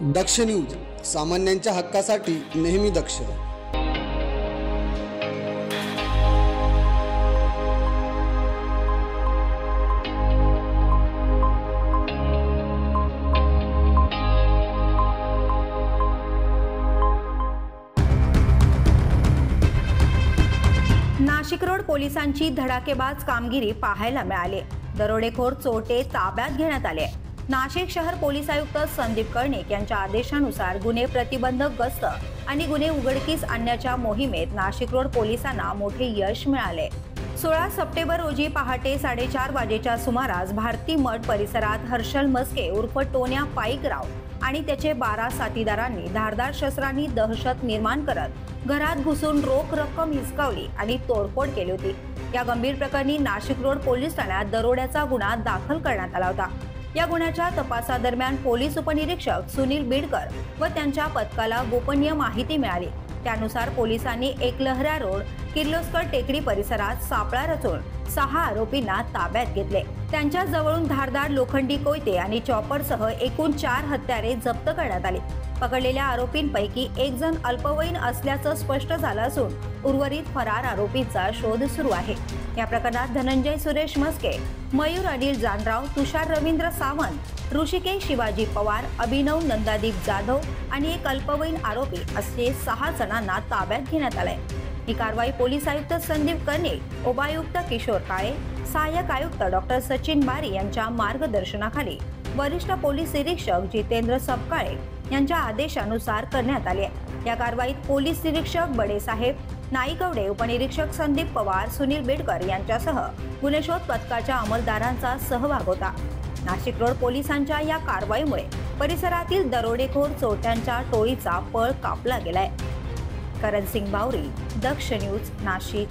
दक्ष news, सामान्यांच्या हक्कासाठी नेहमी दक्ष. नाशिक रोड पोलिसांची धडाकेबाज कामगिरी पाहायला मिळाली. दरोडेखोर चोरटे ताब्यात घेण्यात आले. नाशिक शहर पोलीस आयुक्त संदीप कर्णिक यांच्या आदेशानुसार गुन्हे प्रतिबंधक गस्त आणि गुन्हे उघडकीस आणण्याच्या मोहिमेत नाशिक रोड पोलिसांना मोठे यश मिळाले. 16 सप्टेंबर रोजी पहाटे 4:30 वाजेच्या सुमारास भारती मठ परिसरात हर्षल मस्के उर्फ टोन्या पाईकराव आणि त्याचे 12 साथीदारांनी धारदार शस्त्रांनी दहशत निर्माण करत घरात घुसून रोख रक्कम हिसकावली आणि तोडफोड केली होती. या गंभीर प्रकरणी नाशिक रोड पोलीस ठाण्यात दरोड्याचा गुन्हा दाखल करण्यात आला होता. या गुन्ह्याच्या तपासादरम्यान पोलीस उपनिरीक्षक सुनील बिडकर व त्यांच्या पथकाला गोपनीय माहिती मिळाली. त्यानुसार पोलिसांनी एकलहरा रोड किर्लोस्कर टेकडी परिसरात सापळा रचून 6 आरोपींना ताब्यात घेतले. त्यांच्या जवळून धारदार लोखंडी कोयते आणि चॉपरसह एकूण 4 हत्यारे जप्त करण्यात आली. पकडलेल्या आरोपींपैकी एक जण अल्पवयीन असल्याचं स्पष्ट झालं असून उर्वरित फरार आरोपींचा शोध सुरू आहे. या प्रकरणात धनंजय सुरेश मस्के, मयूर अनिल जानराव, तुषार रवींद्र सावंत, ऋषिकेश शिवाजी पवार, अभिनव नंदादीप जाधव आणि एक अल्पवयीन आरोपी असे 6 जणांना ताब्यात घेण्यात आले. ही कारवाई पोलीस आयुक्त संदीप कर्णिक, उपायुक्त किशोर काळे, सहाय्यक आयुक्त डॉक्टर सचिन बारी यांच्या मार्गदर्शनाखाली वरिष्ठ पोलीस निरीक्षक जितेंद्र सपकाळे यांच्या आदेशानुसार करण्यात आली. या कारवाईत पोलीस निरीक्षक बडेसाहेब नाईकवडे, उपनिरीक्षक संदीप पवार, सुनील बिडकर यांच्यासह गुन्हेशोध पथकाच्या अंमलदारांचा सहभाग होता. नाशिक रोड पोलिसांच्या या कारवाईमुळे परिसरातील दरोडेखोर चोरट्यांच्या टोळीचा पळ कापला गेलाय. करण सिंग बावरी, दक्ष न्यूज, नाशिक.